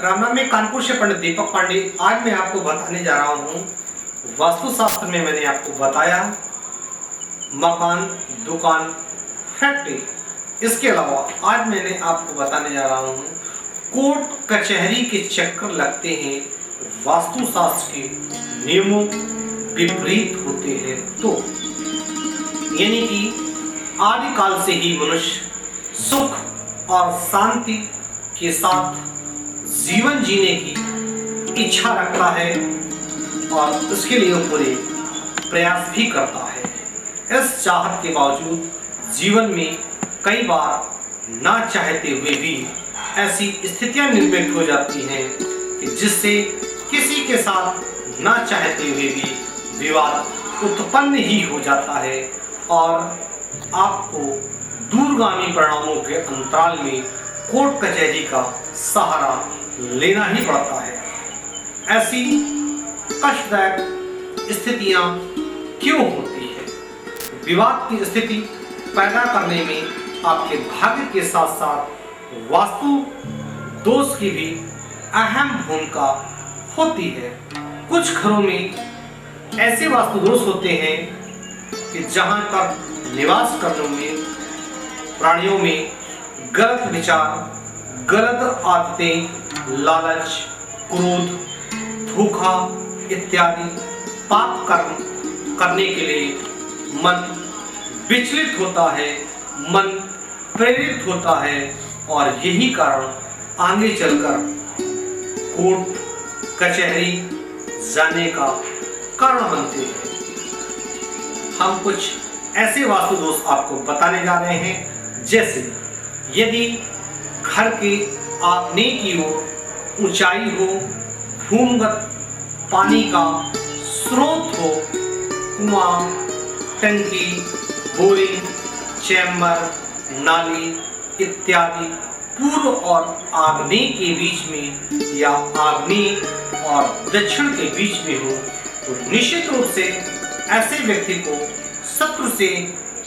राम राम। मैं कानपुर से पंडित दीपक पांडे। आज मैं आपको बताने जा रहा हूँ, वास्तुशास्त्र में मैंने आपको बताया मकान, दुकान, फैक्ट्री। इसके अलावा आज मैंने आपको बताने जा रहा हूँ कोर्ट कचहरी के चक्कर लगते हैं, वास्तुशास्त्र के नियमों विपरीत होते हैं। तो यानी कि आदिकाल से ही मनुष्य सुख और शांति के साथ जीवन जीने की इच्छा रखता है और उसके लिए पूरे प्रयास भी करता है। इस चाहत के बावजूद जीवन में कई बार ना चाहते हुए भी ऐसी स्थितियां निर्मित हो जाती हैं कि जिससे किसी के साथ ना चाहते हुए भी विवाद उत्पन्न ही हो जाता है और आपको दूरगामी परिणामों के अंतराल में कोर्ट कचहरी का सहारा लेना ही पड़ता है। ऐसी कष्टदायक स्थितियां क्यों होती है? विवाद की स्थिति पैदा करने में आपके भाग्य के साथ साथ वास्तु दोष की भी अहम भूमिका होती है। कुछ घरों में ऐसे वास्तु दोष होते हैं कि जहां तक निवास करने में प्राणियों में गलत विचार, गलत आदतें, लालच, क्रोध, धोखा इत्यादि पाप कर्म करने के लिए मन विचलित होता है, मन प्रेरित होता है और यही कारण आगे चलकर कोर्ट कचहरी जाने का कारण बनते हैं। हम कुछ ऐसे वास्तु दोष आपको बताने जा रहे हैं, जैसे यदि घर के आग्नेय की ओर ऊंचाई हो, भूमिगत पानी का स्रोत हो, कुआं, टंकी, बोरिंग, चैम्बर, नाली इत्यादि पूर्व और आग्नेय के बीच में या आग्नेय और दक्षिण के बीच में हो, तो निश्चित रूप से ऐसे व्यक्ति को शत्रु से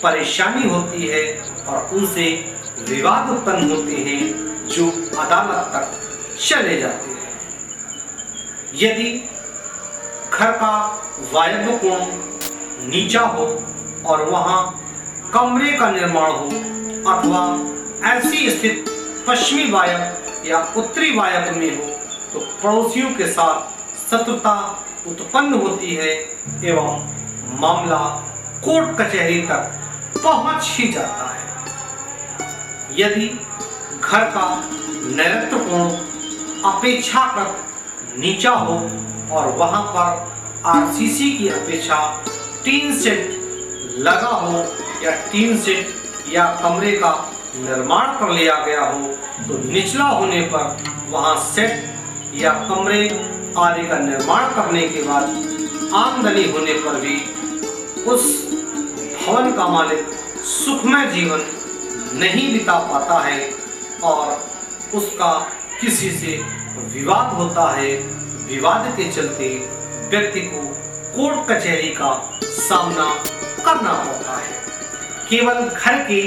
परेशानी होती है और उनसे विवाद उत्पन्न होते हैं जो अदालत तक चले जाते हैं। यदि घर का वायव्य कोण नीचा हो और वहां कमरे का निर्माण हो अथवा ऐसी स्थित पश्चिमी वायव्य या उत्तरी वायव्य में हो, तो पड़ोसियों के साथ शत्रुता उत्पन्न होती है एवं मामला कोर्ट कचहरी तक पहुंच ही जाता है। यदि घर का नैऋत्य कोण अपेक्षाकृत नीचा हो और वहां पर आरसीसी की अपेक्षा टीन सेट लगा हो या टीन सेट या कमरे का निर्माण कर लिया गया हो, तो निचला होने पर वहां सेट या कमरे आदि का निर्माण करने के बाद आमदनी होने पर भी उस भवन का मालिक सुखमय जीवन नहीं बिता पाता है और उसका किसी से विवाद होता है। विवाद के चलते व्यक्ति को कोर्ट कचहरी का सामना करना पड़ता है। केवल घर के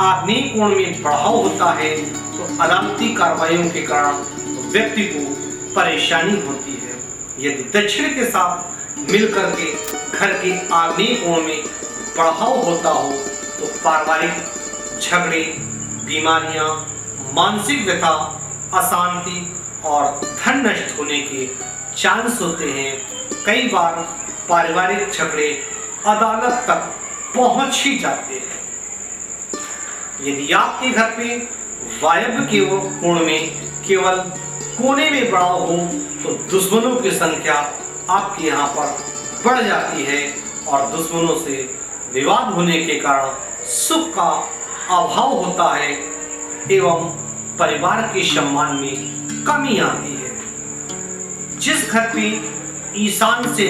आग्नेय कोण में बढ़ाव होता है तो अदालती कार्रवाइयों के कारण व्यक्ति को परेशानी होती है। यदि दक्षिण के साथ मिलकर के घर के आग्नेय कोण में बढ़ाव होता हो तो पारिवारिक झगड़े, बीमारियां, मानसिक व्यथा, अशांति और धन नष्ट होने के चांस होते हैं। कई बार पारिवारिक झगड़े अदालत तक पहुंच ही जाते हैं। यदि आपके घर पे वायव्य के कोण में केवल कोने में बढ़ाव हो तो दुश्मनों की संख्या आपके यहाँ पर बढ़ जाती है और दुश्मनों से विवाद होने के कारण सुख का अभाव होता है एवं परिवार के सम्मान में कमी आती है। जिस घर पे ईशान से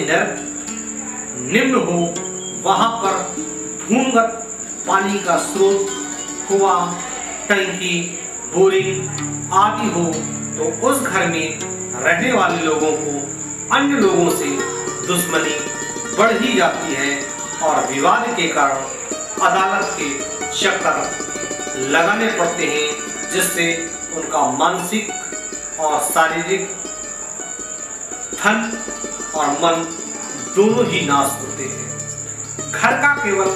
निम्न हो वहां पर भूमिगत पानी का स्रोत, कुआं, टंकी, बोरिंग आदि हो, तो उस घर में रहने वाले लोगों को अन्य लोगों से दुश्मनी बढ़ ही जाती है और विवाद के कारण अदालत के चक्कर लगाने पड़ते हैं, जिससे उनका मानसिक और शारीरिक, धन और मन दोनों ही नाश होते हैं। घर का केवल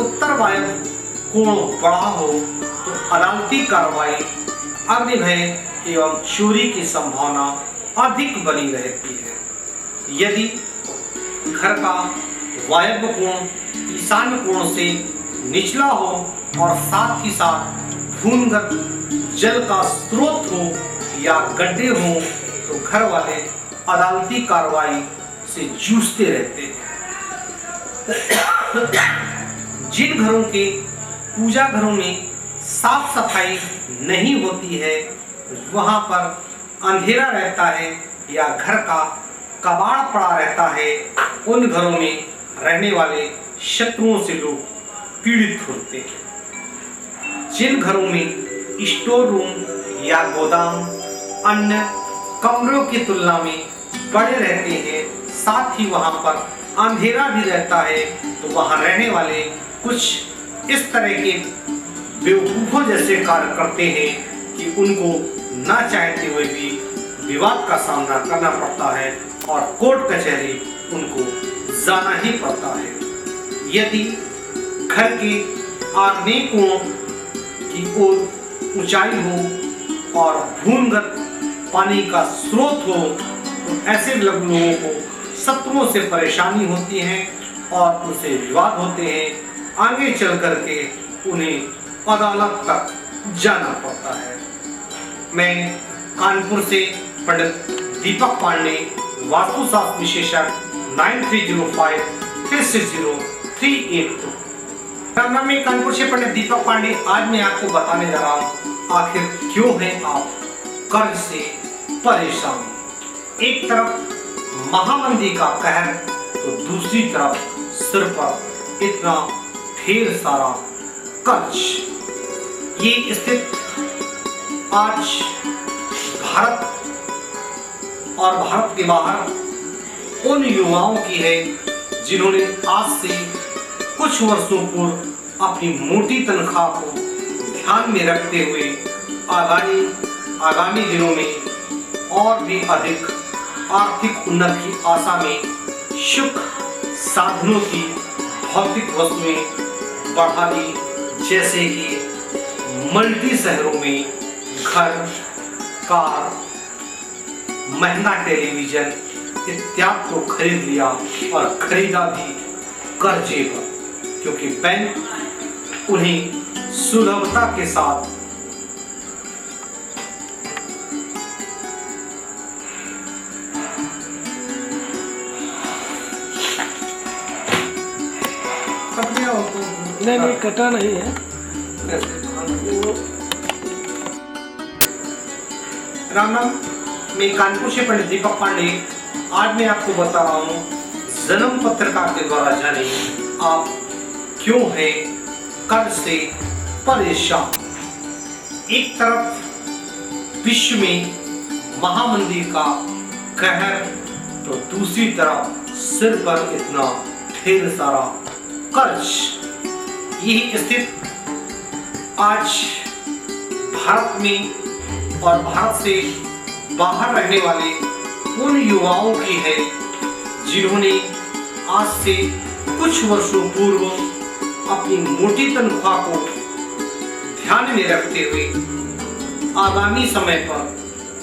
उत्तर वायव्य कोण बड़ा हो तो अदालती कार्रवाई, अग्निभय एवं चोरी की संभावना अधिक बनी रहती है। यदि घर का वायव्य कोण ईशान्य कोण से निचला हो और साथ ही साथ भूमिगत जल का स्रोत हो या गड्ढे हो तो घर वाले अदालती कार्रवाई से जूझते रहते हैं। जिन घरों के पूजा घरों में साफ सफाई नहीं होती है, वहां पर अंधेरा रहता है या घर का कबाड़ पड़ा रहता है, उन घरों में रहने वाले शत्रुओं से लोग पीड़ित होते हैं। जिन घरों में स्टोर रूम या गोदाम अन्य कमरों की तुलना में बड़े रहते हैं, साथ ही वहां पर अंधेरा भी रहता है, तो वहां रहने वाले कुछ इस तरह के बेवकूफों जैसे कार्य करते हैं कि उनको ना चाहते हुए भी विवाद का सामना करना पड़ता है और कोर्ट कचहरी उनको जाना ही पड़ता है। यदि घर के आग्नेय कोण की ओर ऊंचाई हो और भूमिगत पानी का स्रोत हो तो ऐसे लोगों को शत्रुओं से परेशानी होती है और उनसे विवाद होते हैं। आगे चल करके उन्हें अदालत तक जाना पड़ता है। मैं कानपुर से पंडित दीपक पांडे, वास्तुशास्त्र विशेषज्ञ 9305360382। राम राम, मैं कानपुर से पंडित दीपक पांडे। आज मैं आपको बताने जा रहा हूँ आखिर क्यों हैं आप कर्ज से परेशान। एक तरफ महामंदी का कहर तो दूसरी तरफ सिर पर इतना ढेर सारा कर्ज। ये स्थिति आज भारत और भारत के बाहर उन युवाओं की है जिन्होंने आज से कुछ वर्षों पूर्व अपनी मोटी तनख्वाह को ध्यान में रखते हुए आगामी दिनों में और भी अधिक आर्थिक उन्नति की आशा में सुख साधनों की भौतिक वस्तुएं बढ़ा दी, जैसे कि मल्टी शहरों में घर, कार, महंगा टेलीविजन इत्यादि को खरीद लिया और खरीदा भी कर्जे पर, क्योंकि बैंक उन्हें सुलभता के साथ नहीं कटा नहीं है। राम राम, मैं कानपुर से पंडित दीपक पांडे। आज मैं आपको बता रहा हूँ जन्म पत्रिका के द्वारा जाने आप क्यों हैं कर्ज से परेशान। एक तरफ विश्व में महामंदी का कहर तो दूसरी तरफ सिर पर इतना ढेर सारा कर्ज। यही स्थिति आज भारत में और भारत से बाहर रहने वाले उन युवाओं की है जिन्होंने आज से कुछ वर्षों पूर्व अपनी मोटी तनख्वाह को ध्यान में रखते हुए आगामी समय पर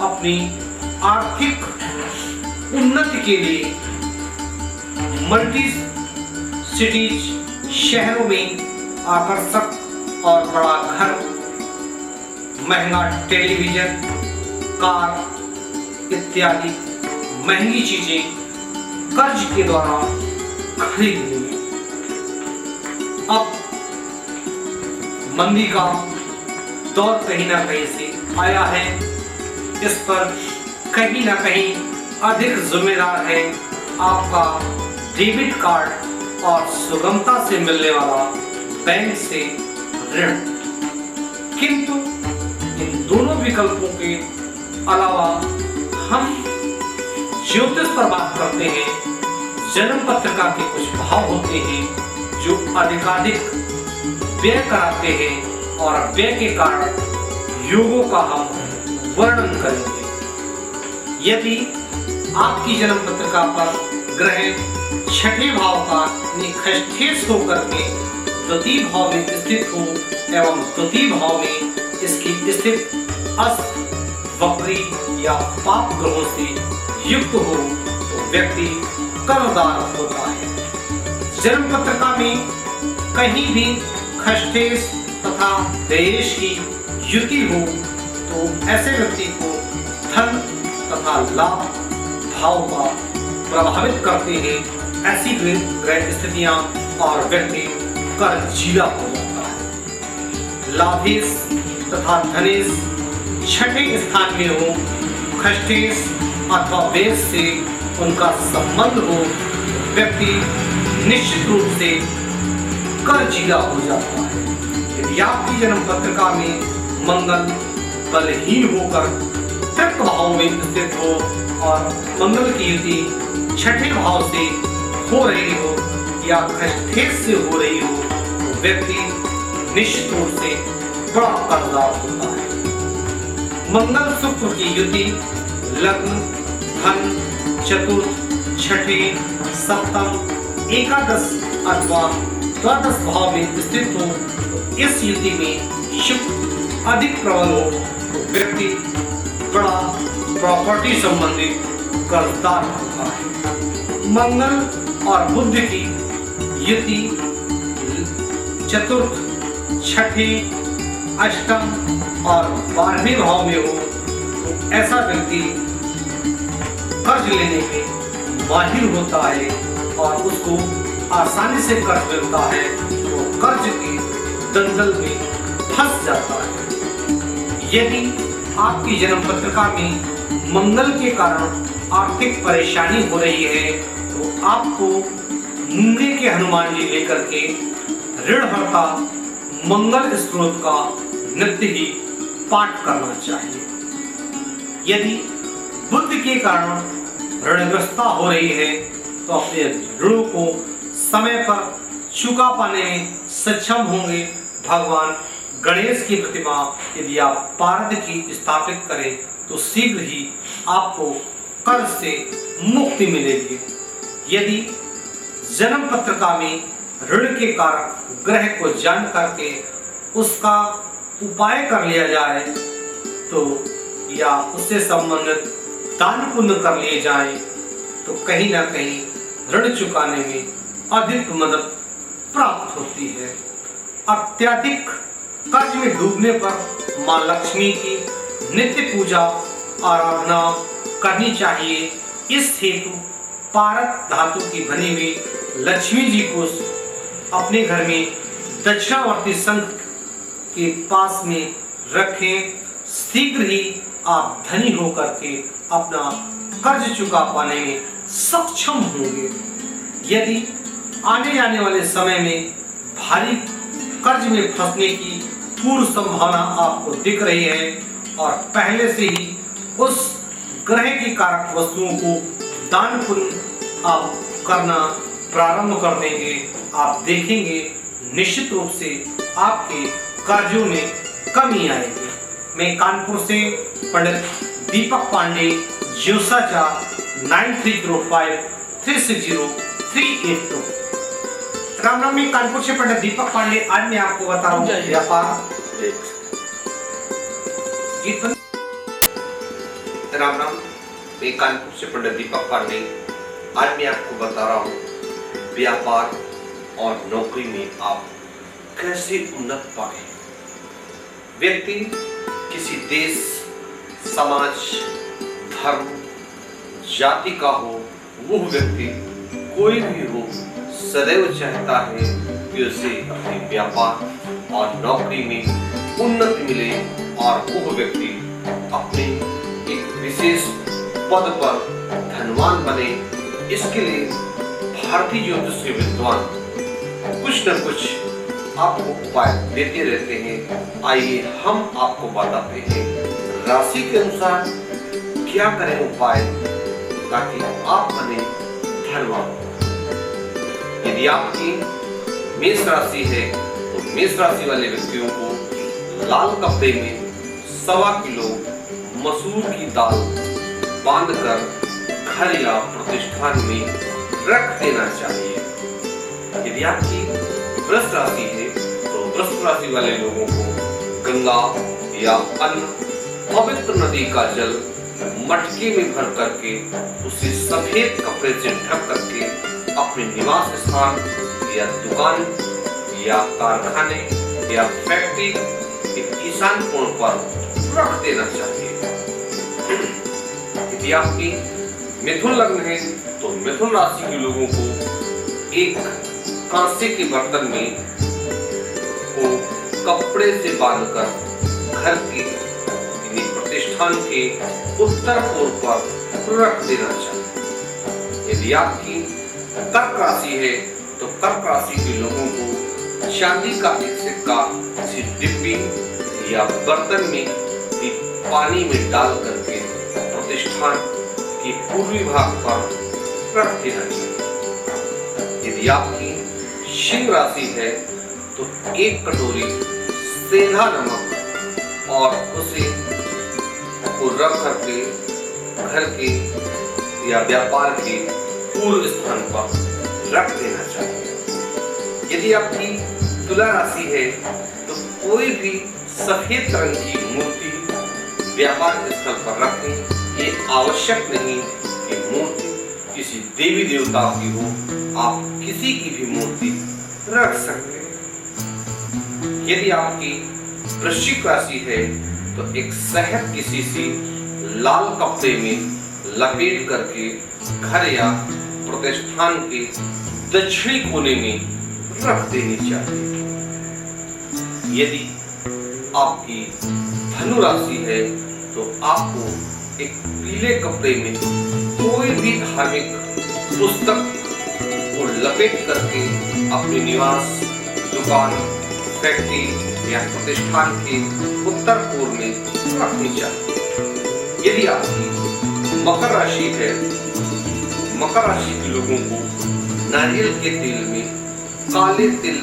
अपनी आर्थिक उन्नति के लिए मल्टी सिटीज शहरों में आकर्षक और बड़ा घर, महंगा टेलीविजन, कार इत्यादि महंगी चीजें कर्ज के द्वारा खरीद ली। अब मंदी का दौर कहीं ना कहीं से आया है। इस पर कहीं ना कहीं अधिक जिम्मेदार है आपका डेबिट कार्ड और सुगमता से मिलने वाला बैंक से ऋण। किंतु इन दोनों विकल्पों के अलावा हम ज्योतिष पर बात करते हैं। जन्म पत्रिका के कुछ भाव होते हैं जो अधिकाधिक व्यय कराते हैं और व्यय के कारण योगों का हम वर्णन करेंगे। यदि आपकी जन्म पत्रिका पर ग्रह छठे भाव का खष्ठेश होकर के द्वितीय भाव में स्थित हो एवं द्वितीय भाव में इसकी स्थित अस्त, वक्री या पाप ग्रहों से युक्त हो तो व्यक्ति कर्मदार होता है। जन्म पत्रिका में कहीं भी खष्ठेश तथा देश की युति हो तो ऐसे व्यक्ति को धन तथा लाभ भाव का प्रभावित करते हैं। ऐसी ग्रह स्थितियां और व्यक्ति कर्जीला हो जाता है। लाभेश तथा धनेश छठे स्थान में हो, खष्ठेश अथवा वेश से उनका संबंध हो, व्यक्ति निश्चित रूप से कर्जीला हो जाता है। यदि आपकी जन्म पत्रिका में मंगल बलहीन होकर तृतीय भाव में स्थित हो और मंगल की युति छठे भाव से हो रही हो या खष्ठेश से हो रही हो तो व्यक्ति निश्चित रूप से बड़ा कर्जदार होता है। मंगल शुक्र की युति लग्न, धन, चतुर्थ, छठे, सप्तम, एकादश अथवा द्वादश भाव में स्थित हो तो इस युति में शुक्र अधिक प्रबल हो तो व्यक्ति बड़ा प्रॉपर्टी संबंधित कर्जदार होता है। मंगल और बुध की युति चतुर्थ, छठे, अष्टम और 12वें भाव में हो तो ऐसा व्यक्ति कर्ज लेने में माहिर होता है और उसको आसानी से कर्ज मिलता है तो कर्ज के दलदल में फंस जाता है। यदि आपकी जन्म पत्रिका में मंगल के कारण आर्थिक परेशानी हो रही है तो आपको मूंगे के हनुमान जी लेकर के ऋणहर्ता मंगल स्त्रोत का नित्य ही पाठ करना चाहिए। यदि बुद्ध के कारण ऋणग्रस्तता हो रही है तो अपने ऋणों को समय पर चुका पाने में सक्षम होंगे। भगवान गणेश की प्रतिमा यदि आप पारद की स्थापित करें तो शीघ्र ही आपको कर्ज से मुक्ति मिलेगी। यदि जन्म पत्रिका में ऋण के कारक ग्रह को जान करके उसका उपाय कर लिया जाए तो या उससे संबंधित दान पुण्य कर लिए जाए तो कहीं ना कहीं ऋण चुकाने में अधिक मदद प्राप्त होती है। अत्यधिक कर्ज में डूबने पर मां लक्ष्मी की नित्य पूजा आराधना करनी चाहिए। इस हेतु पारद धातु की बनी हुई लक्ष्मी जी को अपने घर में दक्षिणावर्ती शंख के पास में रखें। शीघ्र ही आप धनी होकर के अपना कर्ज चुका पाने में सक्षम होंगे। यदि आने जाने वाले समय में भारी कर्ज में फंसने की पूर्ण संभावना आपको दिख रही है और पहले से ही उस ग्रह की कारक वस्तुओं को दान पुण्य आप करना प्रारंभ कर देंगे, आप देखेंगे निश्चित रूप से आपके कार्यों में कमी आएगी। मैं कानपुर से पंडित दीपक पांडे, ज्योसाचा 9305360382। राम राम। मैं कानपुर से पंडित दीपक पांडे। आज मैं आपको बता रहा हूँ व्यापार। राम राम। मैं कानपुर से पंडित दीपक पांडे। आज मैं आपको बता रहा हूँ व्यापार और नौकरी में आप कैसे उन्नत पाए। व्यक्ति किसी देश, समाज, धर्म, जाति का हो, वो व्यक्ति कोई भी हो सदैव चाहता है कि उसे अपने व्यापार और नौकरी में उन्नति मिले और वो व्यक्ति अपने एक विशेष पद पर धनवान बने। इसके लिए भारतीय ज्योतिष के विद्वान कुछ न कुछ आपको उपाय देते रहते हैं। आइए हम आपको बताते हैं राशि के अनुसार क्या करें उपाय ताकि आप बने धनवान। यदि आपकी मेष राशि है तो मेष राशि वाले व्यक्तियों को लाल कपड़े में 1.25 किलो मसूर की दाल बांधकर घर या प्रतिष्ठान में रख देना चाहिए। यदि आपकी वृष राशि है तो वृष राशि वाले लोगों को गंगा या अन्य पवित्र नदी का जल मटके में भर करके उसे सफेद कपड़े से ढक करके अपने निवास स्थान या दुकान या कारखाने या फैक्ट्री के ईशान कोण पर रख देना चाहिए। यदि आपकी मिथुन लग्न है तो मिथुन राशि के लोगों को एक कांसे के बर्तन में को कपड़े से बांधकर घर के प्रतिष्ठान के उत्तर पूर्व पर रख देना चाहिए। यदि आपकी कर्क राशि है तो कर्क राशि के लोगों को चांदी का एक सिक्का किसी डिब्बी या बर्तन में पानी में डाल करके प्रतिष्ठान के पूर्वी भाग पर रख देना चाहिए। यदि आपकी सिंह राशि है तो एक कटोरी सेंधा नमक और उसे को रख करके घर के या व्यापार के पूर्व स्थान पर रख देना चाहिए। यदि आपकी तुला राशि है तो कोई भी सफेद रंग की मूर्ति व्यापार स्थल पर रखें। ये आवश्यक नहीं कि मूर्ति किसी देवी देवता की हो, आप किसी की भी मूर्ति रख सकते हैं। यदि आपकी वृश्चिक राशि है तो एक शहद की शीशी लाल कपड़े में लपेट करके घर या प्रतिष्ठान के दक्षिणी कोने में रख देनी चाहिए। यदि आपकी धनु राशि है तो आपको एक पीले कपड़े में कोई भी धार्मिक पुस्तक को लपेट करके अपने निवास, दुकान, फैक्ट्री या प्रतिष्ठान के उत्तर पूर्व में रखनी चाहिए। यदि आपकी मकर राशि है, मकर राशि के लोगों को नारियल के तेल में काले तिल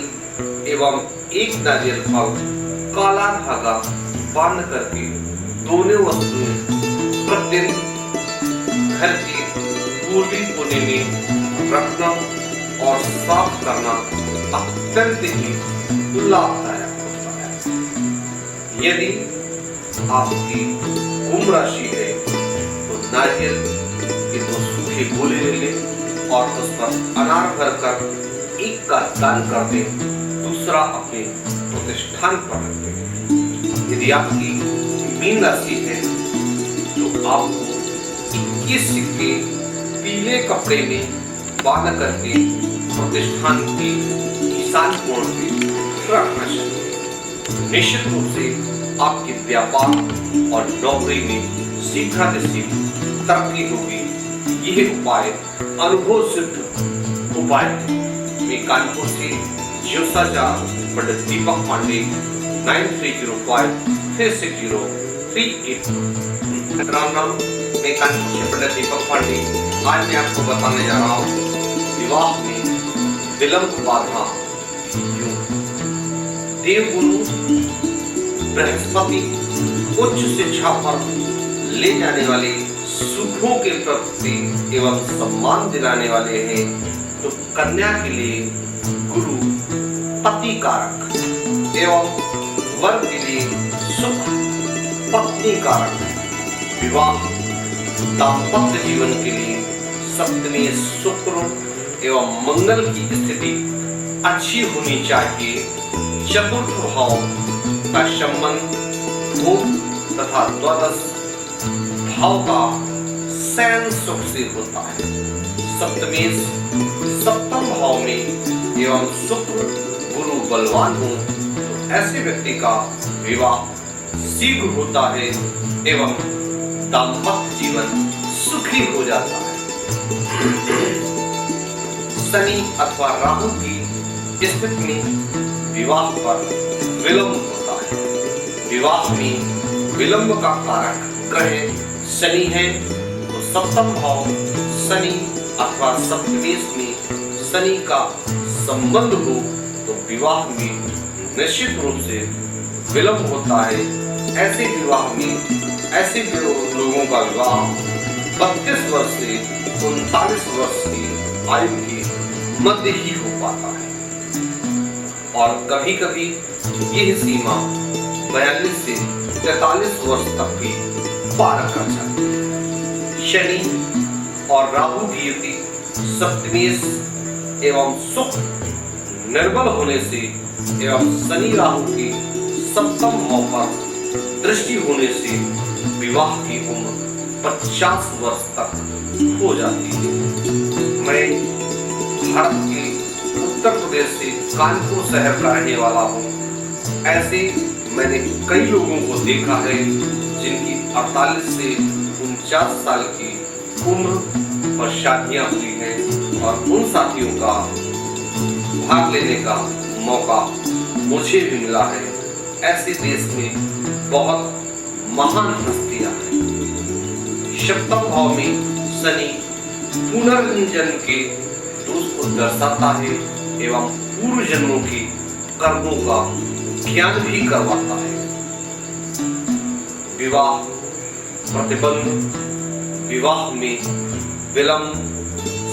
एवं एक नारियल फल, काला धागा बांध करके दोनों वस्तुएं प्रतिदिन घर के पूर्वी कोने में रखना और साफ करना अत्यंत ही लाभदायक होता है। यदि आपकी कुंभ राशि है तो नारियल के 2 सूखे गोले ले लें और उस पर अनार भरकर एक का दान कर दें, दूसरा अपने प्रतिष्ठान पर रख दें। यदि आपकी मीन राशि है तो आपको 21 सिक्के पीले कपड़े में बांध करके प्रतिष्ठान के ईशान कोण में रखना चाहिए। निश्चित रूप से आपके व्यापार और नौकरी में शीघ्रातिशीघ्र तरक्की होगी। यह उपाय अनुभव सिद्ध उपाय है। मैं कानपुर से ज्योतिषाचार्य पंडित दीपक पांडे 9305360382। राम राम, मैं कानपुर से पंडित दीपक पांडे। आज मैं आपको बताने जा रहा हूँ विवाह में विलंब बाधा क्यों। देवगुरु बृहस्पति उच्च शिक्षा पर ले जाने वाले सुखों के प्रति एवं सम्मान दिलाने वाले हैं, तो कन्या के लिए गुरु पति कारक एवं वर के लिए सुख पत्नी कारक। विवाह दाम्पत्य जीवन के लिए सप्तमी शुक्र एवं मंगल की स्थिति अच्छी होनी चाहिए। चतुर्थ भाव का संबंध भूम तथा द्वादश भाव का शयन सुख से होता है। सप्तम भाव में एवं शुक्र गुरु बलवान हो तो ऐसे व्यक्ति का विवाह शीघ्र होता है एवं दाम्पत्य जीवन सुखी हो जाता है। शनि अथवा राहु की स्थिति में विवाह पर विलंब होता है। विवाह में विलंब का कारक ग्रह शनि है तो सप्तम भाव शनि अथवा सप्तमेश में शनि का संबंध हो तो विवाह में निश्चित रूप से विलंब होता है। ऐसे विवाह में ऐसे लोगों का विवाह 32 वर्ष से 39 वर्ष की आयु के मध्य ही हो पाता है और कभी कभी यह सीमा 42 से 43 वर्ष तक भी पार कर जाती है। शनि और राहु की युति सप्तमेश एवं सुख निर्बल होने से एवं शनि राहु के सप्तम भाव पर दृष्टि होने से विवाह की उम्र 50 वर्ष तक हो जाती है। मैं भारत के उत्तर प्रदेश से कानपुर शहर का रहने वाला हूँ। ऐसे मैंने कई लोगों को देखा है जिनकी 48 से 49 साल की उम्र पर शादियां हुई हैं और उन साथियों का भाग लेने का मौका मुझे भी मिला है। ऐसे देश में बहुत महान हस्तियां हैं। सप्तम भाव में शनि पुनर्जन्म के दोष को दर्शाता है एवं पूर्व जन्मों के कर्मों का ज्ञान भी करवाता है। विवाह प्रतिबंध, विवाह में विलंब,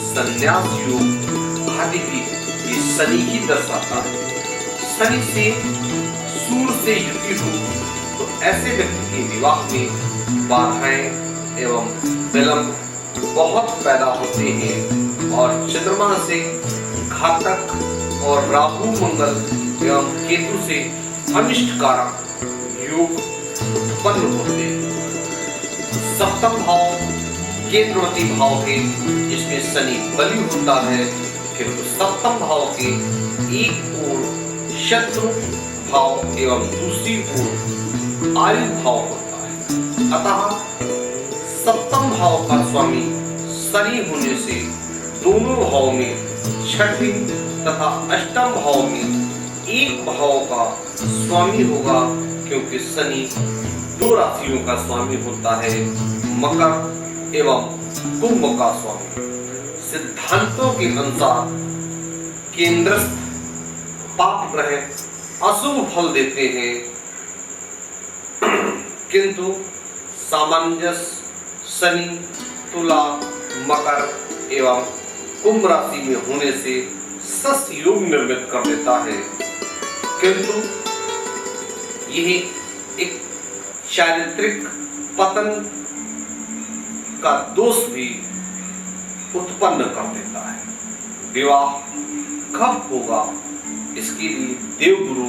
संन्यास योग आदि भी ये शनि ही दर्शाता है। शनि से सूर्य से युति हो तो ऐसे व्यक्ति के विवाह में बाधाएं एवं विलंब बहुत पैदा होते हैं और चंद्रमा से घातक और राहु मंगल एवं केतु से अनिष्टकारक योग उत्पन्न होते हैं। सप्तम भाव केंद्रवती भाव है जिसमें शनि बलि होता है, किंतु सप्तम भाव के एक ओर शत्रु भाव एवं दूसरी ओर आयु भाव होता है। अतः सप्तम भाव का स्वामी शनि होने से दोनों भाव में छठी तथा अष्टम भाव में एक भाव का स्वामी होगा, क्योंकि शनि 2 राशियों का स्वामी होता है, मकर एवं कुंभ का स्वामी। सिद्धांतों के अनुसार केंद्रस्थ पाप ग्रह अशुभ फल देते हैं, किंतु सामंजस्य शनि तुला मकर एवं कुंभ राशि में होने से सस योग निर्मित कर देता है, किंतु यह एक चारित्रिक पतन का दोष भी उत्पन्न कर देता है। विवाह कब होगा इसके लिए देवगुरु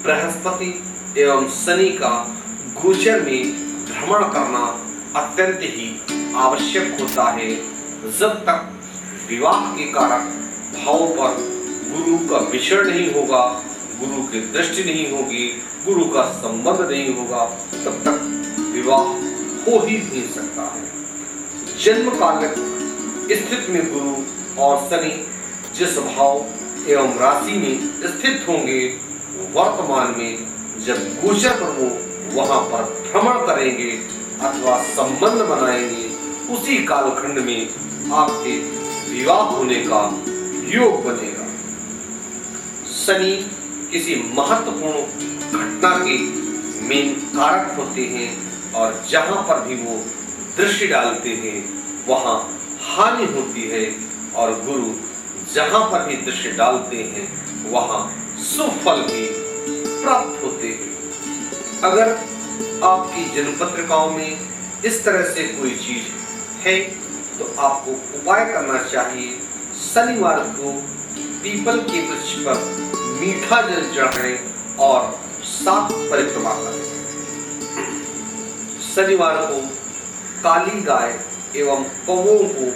बृहस्पति एवं शनि का गोचर में भ्रमण करना अत्यंत ही आवश्यक होता है। जब तक विवाह के कारक भाव पर गुरु का विचरण नहीं होगा, गुरु की दृष्टि नहीं होगी, गुरु का संबंध नहीं होगा, तब तक विवाह हो ही नहीं सकता है। जन्म कालिक स्थिति में गुरु और शनि जिस भाव एवं राशि में स्थित होंगे, वर्तमान में जब गोचर पर वो वहां पर भ्रमण करेंगे अथवा संबंध बनाएंगे, उसी कालखंड में आपके विवाह होने का योग बनेगा। शनि किसी महत्वपूर्ण घटना के मेन कारक होते हैं और जहां पर भी वो दृष्टि डालते हैं वहां हानि होती है, और गुरु जहां पर भी दृष्टि डालते हैं वहां शुभ फल भी प्राप्त होते हैं। अगर आपकी जन्म पत्रिकाओं में इस तरह से कोई चीज है तो आपको उपाय करना चाहिए। शनिवार को पीपल के वृक्ष पर मीठा जल चढ़ाएं और 7 परिक्रमा करें। शनिवार को काली गाय एवं कौओं को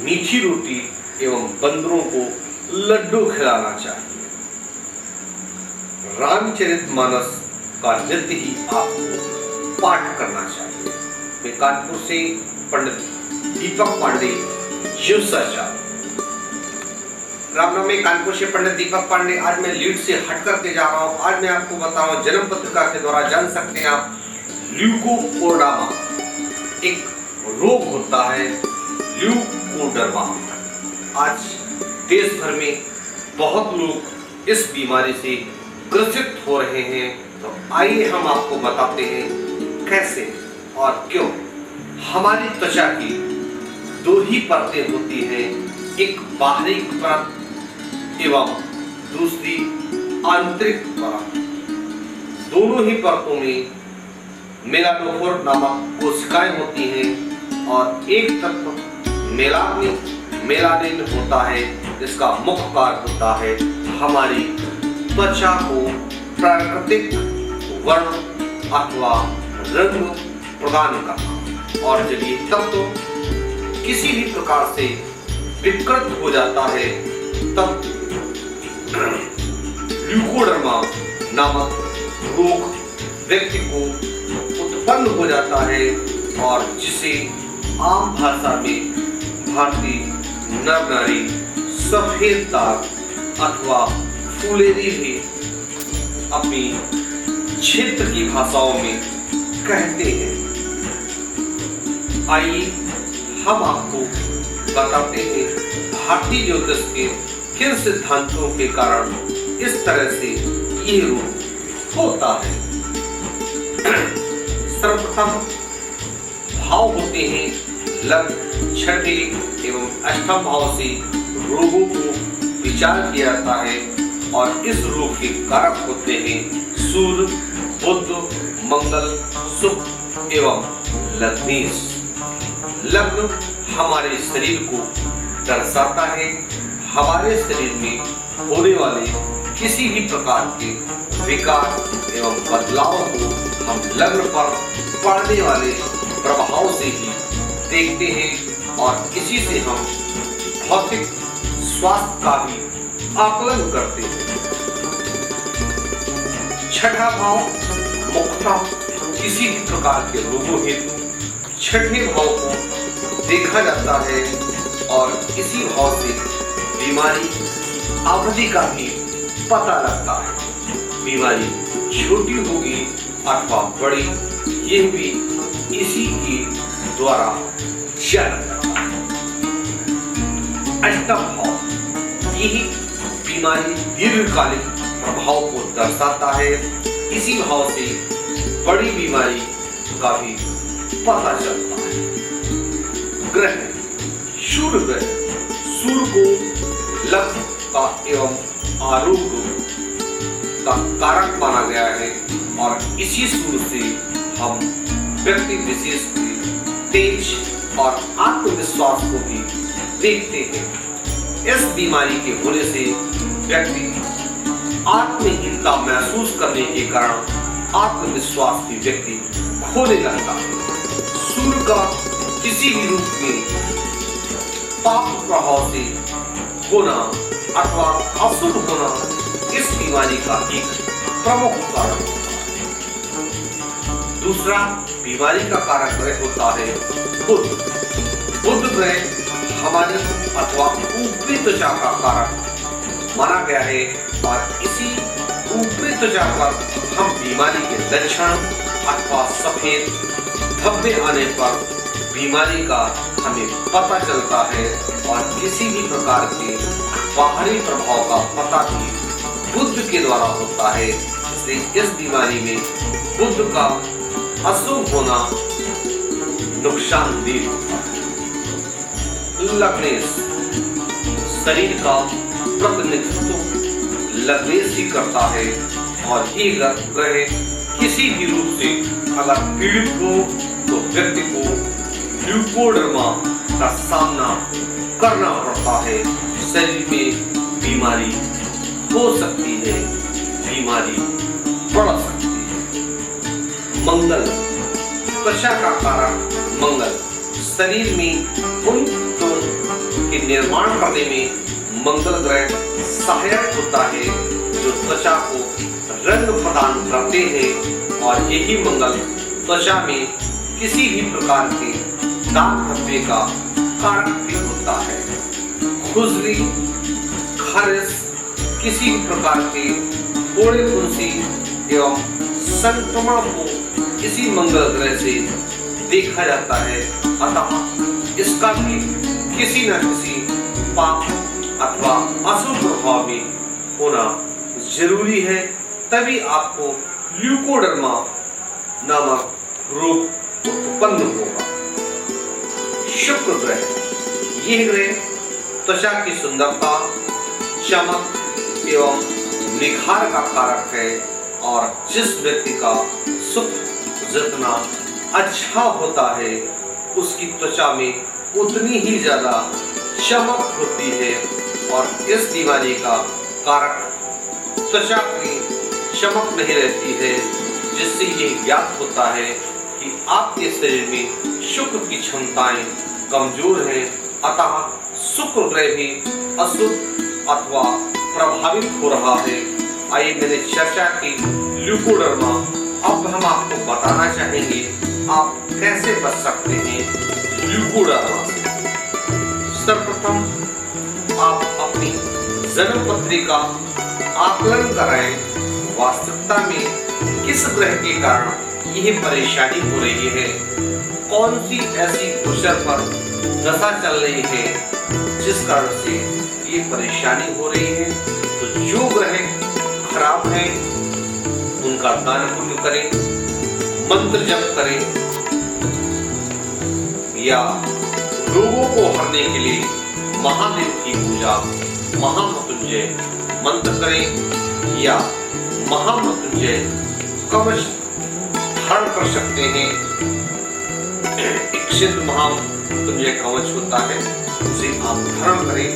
मीठी रोटी एवं बंदरों को लड्डू खिलाना चाहिए। रामचरितमानस का नित्य ही आपको पाठ करना चाहिए। मैं कानपुर से पंडित दीपक पांडे शिवसरचार। रामनाम में कानपुर से पंडित दीपक पांडे। आज मैं लीड से हट करके जा रहा हूँ। आज मैं आपको बता रहा हूँ जन्म पत्रिका के द्वारा जान सकते हैं आप ल्यूकोडर्मा एक रोग होता है, ल्यूकोडर्मा। आज देश भर में बहुत लोग इस बीमारी से ग्रसित हो रहे हैं, तो आइए हम आपको बताते हैं कैसे और क्यों। हमारी त्वचा की ही परतें होती हैं, एक बाहरी परत एवं दूसरी आंतरिक परत। दोनों ही परतों में मेलानोफोर नामक कोशिकाएं होती हैं और एक तत्व मेलानिन होता है, जिसका मुख्य कार्य होता है हमारी त्वचा को प्राकृतिक वर्ण अथवा रंग प्रदान करना। और जब ये तत्व किसी भी प्रकार से विकृत हो जाता है तब ल्यूकोडर्मा नामक रोग व्यक्ति को उत्पन्न हो जाता है और जिसे आम भाषा में भारतीय नर नारी सफेद दाग अथवा फुलेरी भी अपनी क्षेत्र की भाषाओं में कहते हैं। आइए हम आपको बताते हैं भारतीय ज्योतिष के किन सिद्धांतों के कारण इस तरह से ये रोग होता है। सर्वप्रथम भाव होते हैं लग्न, छठे एवं अष्टम भाव से रोगों को विचार किया जाता है और इस रोग के कारक होते हैं सूर्य, बुध, मंगल, शुक्र एवं लग्नेश। लग्न हमारे शरीर को दर्शाता है। हमारे शरीर में होने वाले किसी भी प्रकार के विकार एवं बदलाव को हम लग्न पर पड़ने वाले प्रभाव से ही देखते हैं और इसी से हम भौतिक स्वास्थ्य का भी आकलन करते हैं। छठा भाव मुख्यतः किसी भी प्रकार के रोगों हेतु छठे भाव को देखा जाता है और इसी भाव से बीमारी अवधि का भी पता लगता है। बीमारी छोटी होगी अथवा बड़ी, यह भी इसी के द्वारा जाना जाता है। अष्टम भाव यही बीमारी दीर्घकालिक प्रभाव को दर्शाता है। इसी भाव से बड़ी बीमारी का भी पता चलता है। ग्रह सूर्य ग्रह, सूर्य को लग्न का एवं आरोग्य का कारक माना गया है और इसी सूर्य से हम व्यक्ति विशेष के तेज और आत्मविश्वास को भी देखते हैं। इस बीमारी के होने से व्यक्ति आत्महीनता महसूस करने के कारण आत्मविश्वास भी व्यक्ति खोने लगता है। सूर्य का किसी भी रूप में पाप प्रभाव से होना अथवा अशुभ होना इस बीमारी का एक प्रमुख कारण होता है। दूसरा बीमारी का कारक ग्रह होता है बुध। बुध ग्रह हमारी अथवा ऊपरी त्वचा का कारक माना गया है और इसी ऊपरी त्वचा पर हम बीमारी के लक्षण अथवा सफेद धब्बे आने पर बीमारी का हमें पता चलता है और किसी भी प्रकार के बाहरी प्रभाव का पता भी बुध के द्वारा होता है। इसलिए इस बीमारी में बुध का अशुभ होना नुकसानदेह होता है। लग्नेश शरीर का प्रतिनिधित्व लग्नेश ही करता है और ये ग्रह किसी भी रूप से अगर पीड़ित हो तो व्यक्ति को ल्यूकोडर्मा का सामना करना पड़ता है। शरीर में बीमारी हो सकती है, बीमारी बढ़ सकती है। मंगल त्वचा का कारक मंगल, शरीर में उन के निर्माण करने में मंगल ग्रह सहायक होता है जो त्वचा को रंग प्रदान करते हैं और यही मंगल त्वचा में किसी भी प्रकार के दाग धब्बे का कारक भी होता है। खुजली, खारिश, किसी भी प्रकार के फोड़े फुंसी एवं संक्रमण को इसी मंगल ग्रह से देखा जाता है। अतः इसका भी किसी न किसी पाप अथवा अशुभ प्रभाव में होना जरूरी है, तभी आपको ल्यूकोडर्मा नामक रोग उत्पन्न होगा। शुक्र ग्रह यह ग्रह त्वचा की सुंदरता, चमक एवं निखार का कारक है और जिस व्यक्ति का सुख जितना अच्छा होता है उसकी त्वचा में उतनी ही ज्यादा चमक होती है और इस बीमारी का कारक त्वचा की चमक नहीं रहती है, जिससे ये ज्ञात होता है कि आपके शरीर में शुक्र की क्षमताएं कमजोर हैं। अतः शुक्र ग्रह भी अशुद्ध अथवा प्रभावित हो रहा है। आइए मैंने चर्चा की ल्यूकोडर्मा, अब हम आपको बताना चाहेंगे आप कैसे बच सकते हैं ल्यूकोडर्मा से। सर्वप्रथम आप अपनी जन्म पत्रिका आकलन कराएं, वास्तविकता में किस ग्रह के कारण यह परेशानी हो रही है, कौन सी ऐसी गोचर पर दशा चल रही है जिस कारण से ये परेशानी हो रही है। तो जो ग्रह खराब है उनका दान पुण्य करें, मंत्र जप करें या रोगों को हरने के लिए महादेव की पूजा महामृत्युंजय मंत्र करें या महामृत्युंजय कवच धारण कर सकते हैं। एक सिद्ध महामृत्युंजय कवच होता है, उसे आप धारण करें,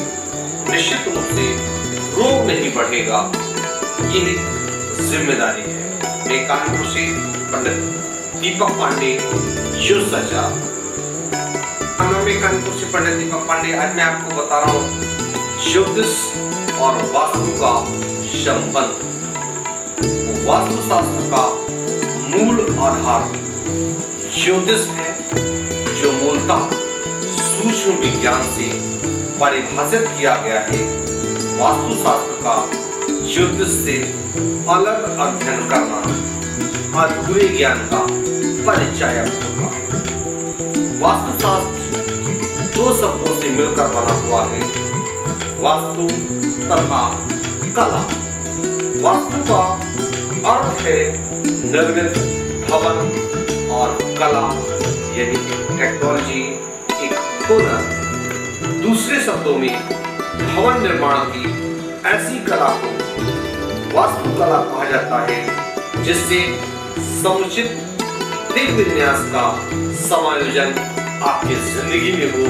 निश्चित रूप से रोग नहीं बढ़ेगा। ये जिम्मेदारी है। मैं कानपुर से पंडित दीपक पांडे, ज्योतिषाचार्य। मैं कानपुर से पंडित दीपक पांडे। आज मैं आपको बता रहा हूँ ज्योतिष और वास्तु का संबंध। वास्तु शास्त्र का मूल आधार ज्योतिष है, जो मूलतः सूक्ष्म विज्ञान से परिभाषित किया गया है। वास्तु शास्त्र का ज्योतिष से अलग अध्ययन करना अधूरे ज्ञान का परिचायक होगा। वास्तु शास्त्र दो शब्दों से मिलकर बना हुआ है, वास्तु तथा कला। वास्तु का अर्थ है निर्मित भवन और कला यानी टेक्नोलॉजी, एक हुनर। दूसरे शब्दों में भवन निर्माण की ऐसी कला को वास्तुकला कहा जाता है जिससे समुचित दिव्य विन्यास का समायोजन आपकी जिंदगी में हो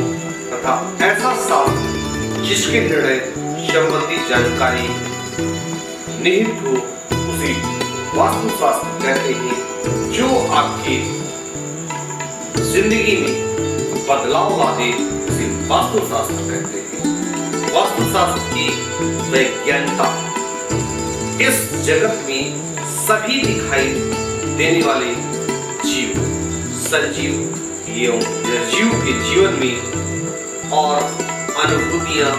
तथा ऐसा शास्त्र जिसके निर्णय संबंधी जानकारी निहित हो उसे वास्तुशास्त्र कहते हैं। जो आपकी जिंदगी में बदलाव ला दे उसे वास्तुशास्त्र कहते हैं। वास्तुशास्त्र की वैज्ञानिकता इस जगत में सभी दिखाई देने वाले जीव, सजीव एवं निर्जीव के जीवन में और अनुभूतियां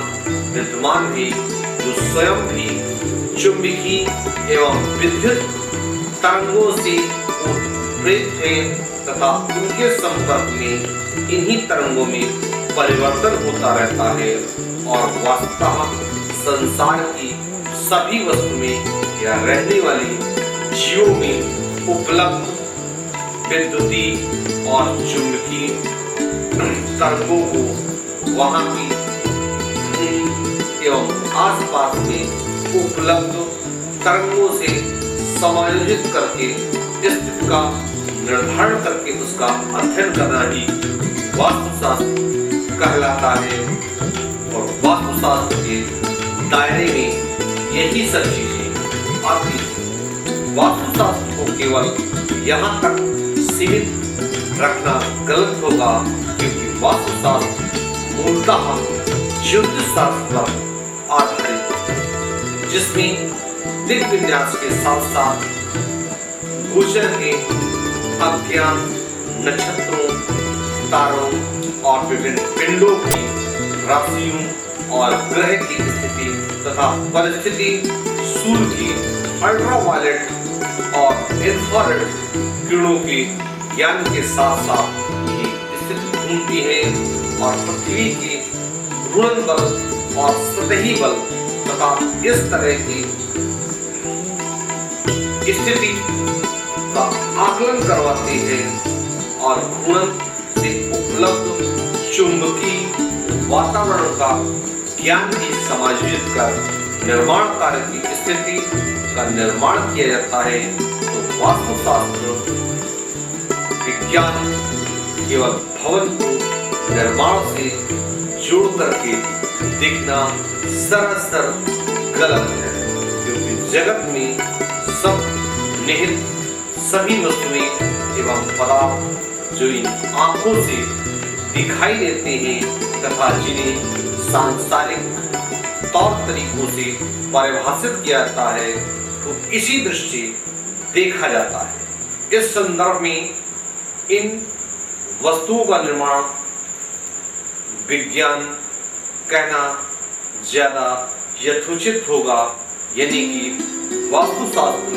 विद्यमान है, जो स्वयं भी चुंबकीय एवं विद्युत तरंगों से उत्प्रेरित है तथा उनके संपर्क में इन्हीं तरंगों में परिवर्तन होता रहता है और वास्तव संसार की सभी वस्तु में या रहने वाली जीवों में उपलब्ध विद्युतीय और चुंबकीय तरंगों को वहां की एवं आसपास में उपलब्ध तरंगों से समायोजित करके स्थिति का निर्धारण करके उसका अध्ययन करना ही वास्तुशास्त्र कहलाता है। और वास्तुशास्त्र के दायरे में यही सब चीजें आती हैं। वास्तुशास्त्र को केवल यहाँ तक सीमित रखना गलत होगा, क्योंकि वास्तुशास्त्र मूलतः ज्योतिष शास्त्र पर आधारित है, जिसमें दिव्य विन्यास के साथ साथ गोचर के अज्ञान नक्षत्रों, तारों और विभिन्न पिंडों की राशियों और ग्रह की स्थिति तथा परिस्थिति, सूर्य की अल्ट्रावायलेट और इंफ्रारेड किरणों के ज्ञान के साथ साथ ये स्थिति घूमती है और पृथ्वी के घूर्णन बल और सतही बल तथा इस तरह की स्थिति का आकलन करवाती है और घूर्णन से उपलब्ध चुंबकीय वातावरण का ज्ञान भी समायोजित कर निर्माण कार्य की स्थिति का निर्माण किया जाता है, तो वास्तुशास्त्र विज्ञान केवल भवन को निर्माण से जोड़ करके देखना सरासर गलत है, क्योंकि जगत में सब निहित सभी वस्तुएं एवं पदार्थ जो इन आंखों से दिखाई देते हैं तथा जिन्हें सांसारिक तौर तरीकों से परिभाषित किया जाता है, तो इसी दृष्टि देखा जाता है। इस संदर्भ में इन वस्तुओं का निर्माण विज्ञान कहना ज्यादा यथोचित होगा, यानी कि वास्तुशास्त्र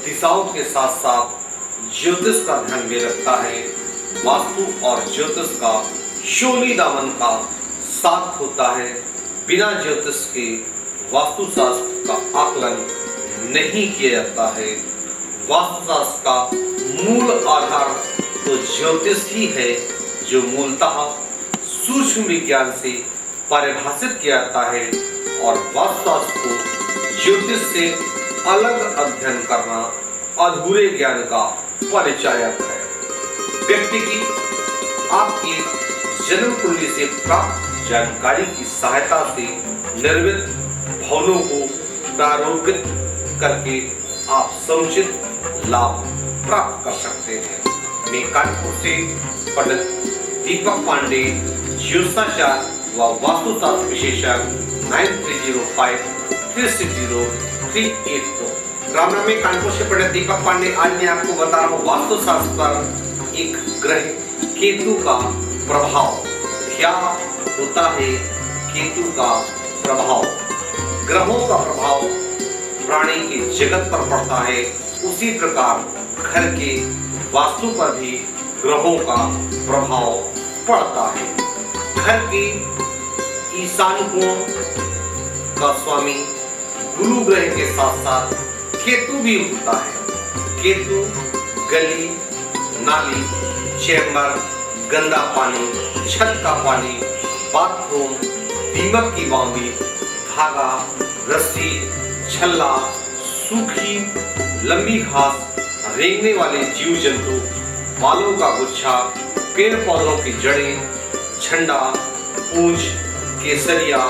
दिशाओं के साथ साथ ज्योतिष का ध्यान भी रखता है। वास्तु और ज्योतिष का शोली दामन का साथ होता है। बिना ज्योतिष के वास्तुशास्त्र का आकलन नहीं किया जाता है। वास्तुशास्त्र का मूल आधार तो ज्योतिष ही है, जो मूलतः सूक्ष्म विज्ञान से परिभाषित किया जाता है, और वास्तुशास्त्र को ज्योतिष से अलग अध्ययन करना अधूरे ज्ञान का परिचायक है। व्यक्ति की आपकी जन्म कुंडली से प्राप्त जानकारी की सहायता से निर्मित भवनों को प्रारूपित करके आप समुचित लाभ प्राप्त कर सकते हैं। मैं कानपुर से पंडित दीपक पांडे, ज्योतिषाचार्य व वास्तुशास्त्र विशेषज्ञ 9305360382। राम राम। मैं कानपुर से पंडित दीपक पांडे। आज मैं आपको बता रहा हूँ वास्तुशास्त्र पर एक ग्रह केतु का प्रभाव क्या होता है। केतु का प्रभाव, ग्रहों का प्रभाव प्राणी के जगत पर पड़ता है, उसी प्रकार घर के वास्तु पर भी ग्रहों का प्रभाव पड़ता है। घर के ईशान कोण का स्वामी गुरु ग्रह के साथ साथ केतु भी होता है। केतु गली, नाली, चैम्बर, गंदा पानी, छत का पानी, बाथरूम, दीमक की बाउंड्री, धागा, रस्सी, छल्ला, सूखी लंबी घास, रेंगने वाले जीव जंतु, बालों का गुच्छा, पेड़ पौधों की जड़ें, झंडा, पूंछ, केसरिया,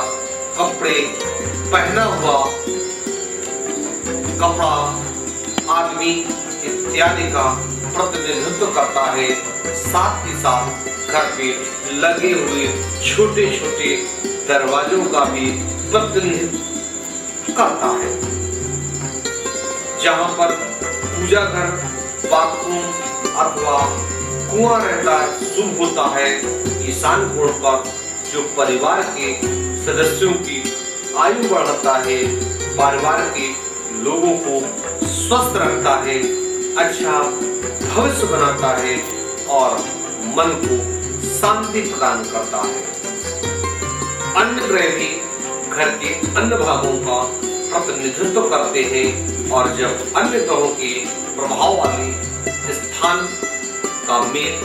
कपड़े, पहना हुआ कपड़ा आदमी इत्यादि का प्रतिनिधित्व करता है। साथ ही साथ घर पे लगे हुए छोटे छोटे दरवाजों का भी प्रतिनिधित्व करता है। जहां पर पूजा घर, बाथरूम अथवा कुआं रहता है, शुभ होता है। ईशान कोण पर जो परिवार के सदस्यों की आयु बढ़ाता है, परिवार के लोगों को स्वस्थ रखता है, अच्छा भविष्य बनाता है और मन को शांति प्रदान करता है। अन्य ग्रह भी घर के अन्य भागों का प्रतिनिधित्व करते हैं, और जब अन्य ग्रहों के प्रभाव वाले स्थान का मेल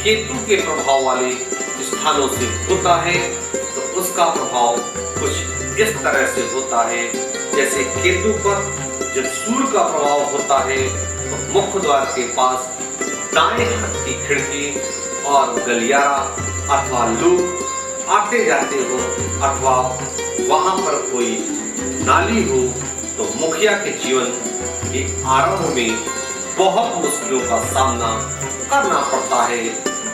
केतु के प्रभाव वाले स्थानों से होता है, तो उसका प्रभाव कुछ इस तरह से होता है। जैसे केतु पर जब सूर्य का प्रभाव होता है, तो मुख्य द्वार के पास दाएं हाथ की खिड़की और गलियारा अथवा लोग आते जाते हो, अथवा वहां पर कोई नाली हो, तो मुखिया के जीवन के आरंभ में बहुत मुश्किलों का सामना करना पड़ता है।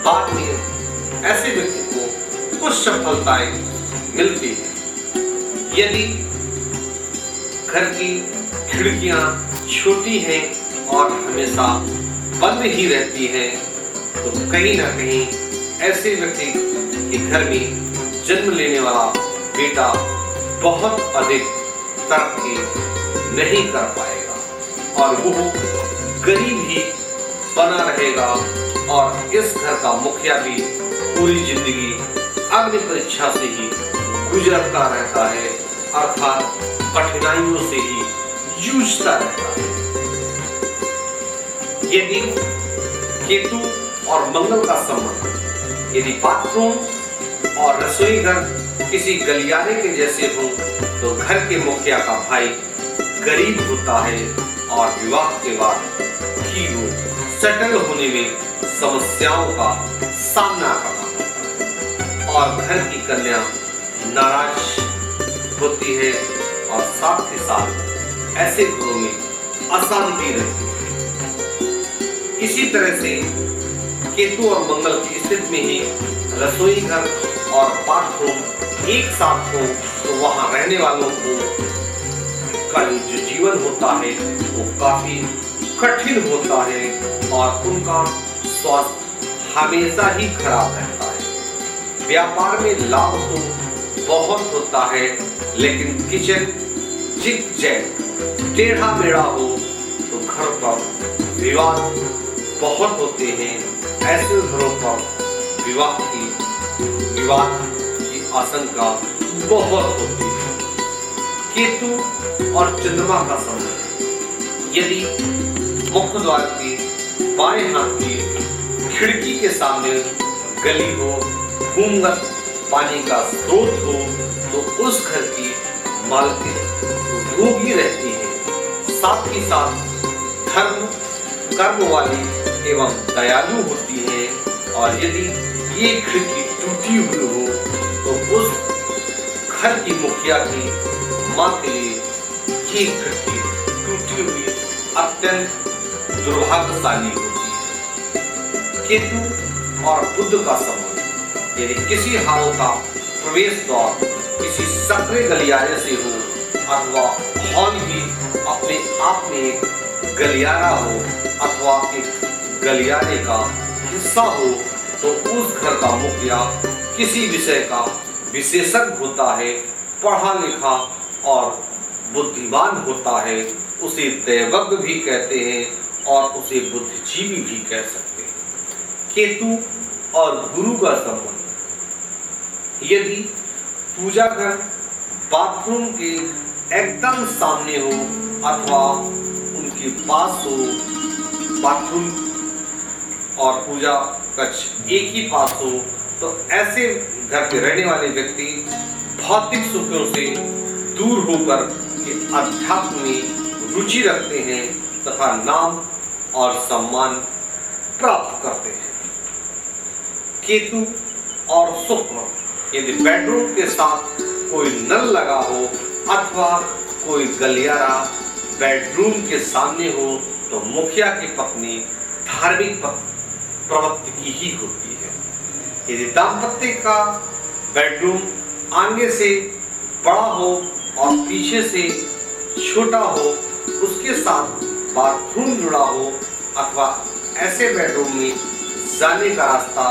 बाद में ऐसे व्यक्ति को कुछ सफलताएं मिलती है। यदि घर की खिड़कियां छोटी हैं और हमेशा बंद ही रहती हैं, तो कहीं ना कहीं ऐसे व्यक्ति के घर में जन्म लेने वाला बेटा बहुत अधिक तरक्की नहीं कर पाएगा और वो गरीब ही बना रहेगा, और इस घर का मुखिया भी पूरी जिंदगी अग्नि परीक्षा से ही गुजरता रहता है, अर्थात कठिनाइयों से ही जूझता रहता है। यदि केतु और मंगल का संबंध यदि बाथरूम और रसोई घर किसी गलियारे के जैसे हो तो घर के मुखिया का भाई गरीब होता है और विवाह के बाद ही वो सेटल होने में समस्याओं का सामना करना पड़ता है और घर की कन्या नाराज होती है और साथ ही साथ ऐसे घरों में अशांति रहती है। इसी तरह से केतु और मंगल की स्थिति में ही रसोई घर और बाथरूम एक साथ हो तो वहां रहने वालों को का जो जीवन होता है वो काफी कठिन होता है और उनका स्वास्थ्य हमेशा ही खराब रहता है। व्यापार में लाभ तो बहुत होता है लेकिन किचन जिग जैग टेढ़ा मेढ़ा हो तो घर पर विवाद बहुत होते हैं। ऐसे घरों पर विवाद की आशंका बहुत होती है। केतु और चंद्रमा का संबंध यदि मुख्य द्वार की बाएं हाथ की खिड़की के सामने गली हो, भूमिगत पानी का स्रोत हो तो उस घर की मालकिन रोगी रहती है। साथ ही साथ धर्म कर्म वाली एवं दयालु होती है और यदि ये खिड़की टूटी हुई हो तो उस घर की मुखिया की मां के लिए ये खिड़की टूटी हुई अत्यंत दुर्भाग्यशाली होती है। केतु और बुध का संबंध यदि किसी हाल का प्रवेश द्वार किसी सकरे गलियारे से हो अथवा हॉल ही अपने आप में एक गलियारा हो अथवा एक गलियारे का हिस्सा हो तो उस घर का मुखिया किसी विषय का विशेषज्ञ होता है, पढ़ा लिखा और बुद्धिमान होता है। उसे दैवज्ञ भी कहते हैं और उसे बुद्धिजीवी भी कह सकते हैं। केतु और गुरु का संबंध यदि पूजा घर बाथरूम के एकदम सामने हो अथवा उनके पास हो, बाथरूम और पूजा कक्ष एक ही पास हो तो ऐसे घर के रहने वाले व्यक्ति भौतिक सुखों से दूर होकर के अध्यात्म में रुचि रखते हैं तथा नाम और सम्मान प्राप्त करते हैं। केतु और शुक्र यदि बेडरूम के साथ कोई नल लगा हो अथवा कोई गलियारा बेडरूम के सामने हो तो मुखिया की पत्नी धार्मिक प्रवृत्ति की ही होती है। यदि दाम्पत्य का बेडरूम आगे से बड़ा हो और पीछे से छोटा हो, उसके साथ बाथरूम जुड़ा हो अथवा ऐसे बेडरूम में जाने का रास्ता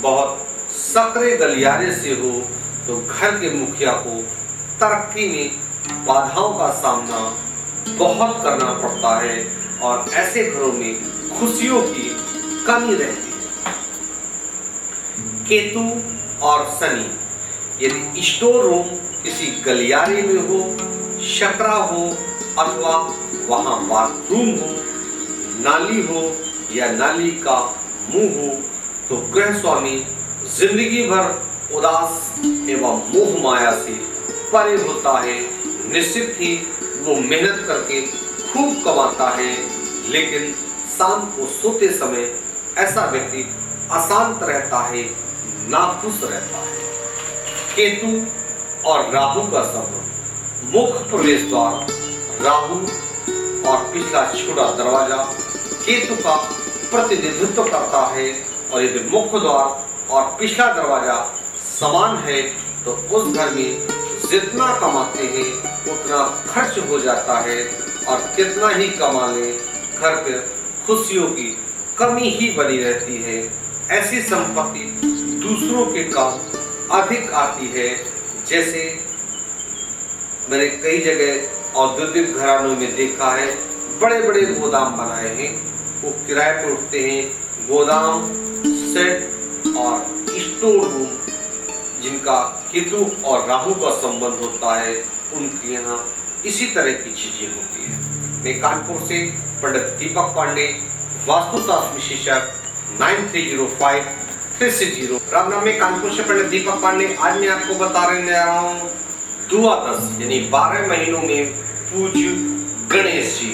बहुत सकरे गलियारे से हो तो घर के मुखिया को तरक्की में बाधाओं का सामना बहुत करना पड़ता है और ऐसे घरों में खुशियों की कमी रहती है। केतु और शनि यदि स्टोर रूम किसी गलियारे में हो, शकरा हो अथवा वहां बाथरूम हो, नाली हो या नाली का मुंह हो तो गृह स्वामी जिंदगी भर उदास एवं मोह माया से परे होता है। निश्चित ही वो मेहनत करके खूब कमाता है लेकिन शाम को सोते समय ऐसा व्यक्ति अशांत रहता है, नाखुश रहता है। केतु और राहु का संबंध मुख्य प्रवेश द्वार राहु और पिछला छोटा दरवाजा केतु का प्रतिनिधित्व करता है और यदि मुख्य द्वार और पिछला दरवाजा समान है तो उस घर में जितना कमाते हैं उतना खर्च हो जाता है और कितना ही कमा ले घर पर खुशियों की कमी ही बनी रहती है। ऐसी संपत्ति दूसरों के काम अधिक आती है। जैसे मैंने कई जगह औद्योगिक घरानों में देखा है, बड़े बड़े गोदाम बनाए हैं, वो किराए पर उठते हैं। गोदाम सेट और स्टोर रूम जिनका केतु और राहु का संबंध होता है उनके यहाँ इसी तरह की चीजें होती है। मैं कानपुर से पंडित दीपक पांडे, वास्तुशास्त्र विशेषज्ञ, 9305 फिर से 0। राम नाम में कानपुर से पंडित दीपक पांडे। आज मैं आपको बताने जा रहा हूँ द्वादश यानी 12 महीनों में पूज्य गणेश जी।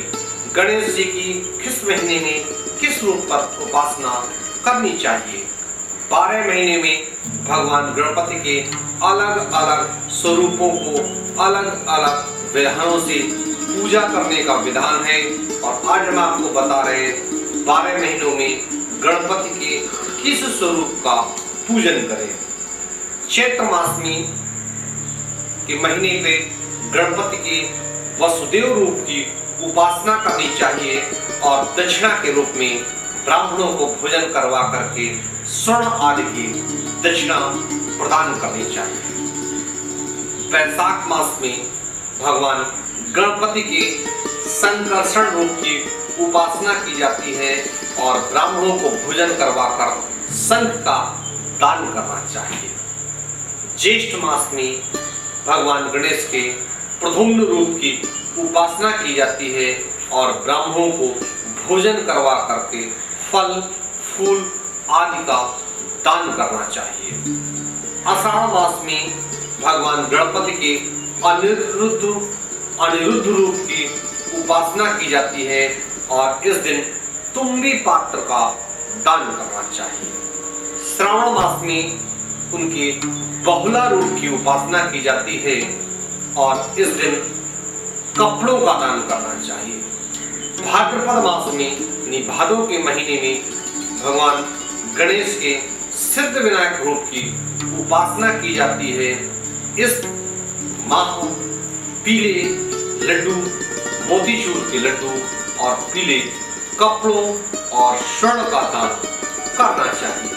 गणेश जी की किस महीने में किस रूप पर उपासना करनी चाहिए। 12 महीने में भगवान गणपति के अलग अलग स्वरूपों को अलग अलग विधानों से पूजा करने का विधान है और आज हम आपको बता रहे हैं 12 महीनों में गणपति के किस स्वरूप का पूजन करें। चैत्र मास में के महीने पे गणपति के वसुदेव रूप की उपासना करनी चाहिए और दक्षिणा के रूप में ब्राह्मणों को भोजन करवा करके स्वर्ण आदि की दक्षिणा प्रदान करनी चाहिए। वैशाख मास में भगवान गणपति के संकर्षण रूप की उपासना की जाती है और ब्राह्मणों को भोजन करवाकर शंख का दान करना चाहिए। ज्येष्ठ मास में भगवान गणेश के प्रद्युम्न रूप की उपासना की जाती है और ब्राह्मणों को भोजन करवा करके फल फूल आदि का दान करना चाहिए। आषाढ़ मास में भगवान गणपति के अनिरुद्ध रूप की उपासना की जाती है और इस दिन तुम्बी पात्र का दान करना चाहिए। श्रावण मास में उनके बहुला रूप की उपासना की जाती है और इस दिन कपड़ों का दान करना चाहिए। भाद्रपद मास में यानी भादों के महीने में भगवान गणेश के सिद्ध विनायक रूप की उपासना की जाती है। इस माह पीले लड्डू, मोतीचूर के लड्डू और पीले कपड़ों और स्वर्ण का दान करना चाहिए।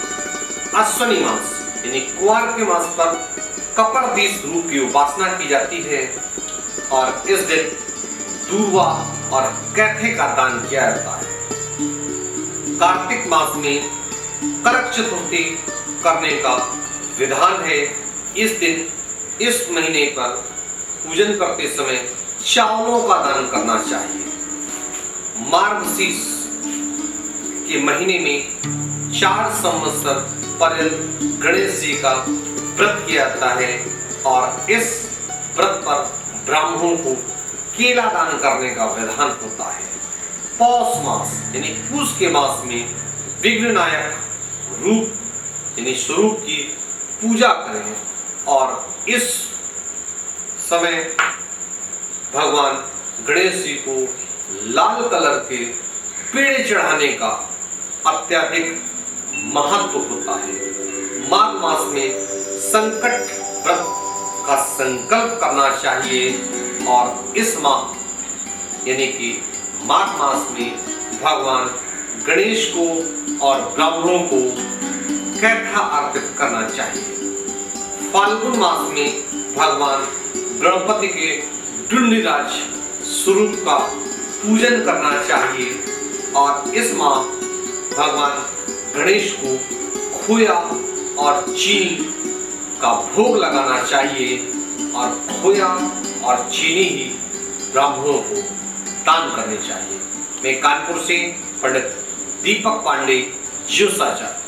अश्विनी मास यानी कुआर के मास पर कपड़दीस रूप की उपासना की जाती है और इस दिन दूर्वा और कैथे का दान किया जाता है। कार्तिक मास में करक चतुर्थी करने का विधान है। इस दिन इस महीने पर पूजन करते समय चावलों का दान करना चाहिए। मार्गशीर्ष के महीने में 4 संवत्सर पर्यंत गणेश जी का व्रत किया जाता है और इस व्रत पर ब्राह्मणों को केला दान करने का विधान होता है। पौष मास यानी पूष के मास में विघ्ननायक रूप यानी स्वरूप की पूजा करें और इस समय भगवान गणेश जी को लाल कलर के पेड़ चढ़ाने का अत्यधिक महत्व होता है। माघ मास में संकट व्रत का संकल्प करना चाहिए और इस माह यानी कि माघ मास में भगवान गणेश को और ब्राह्मणों को कैथा अर्पित करना चाहिए। फाल्गुन मास में भगवान गणपति के दंडराज स्वरूप का पूजन करना चाहिए और इस माह भगवान गणेश को खोया और चीनी का भोग लगाना चाहिए और खोया और चीनी ही ब्राह्मणों को दान करने चाहिए। मैं कानपुर से पंडित दीपक पांडे, ज्योसाचार्य।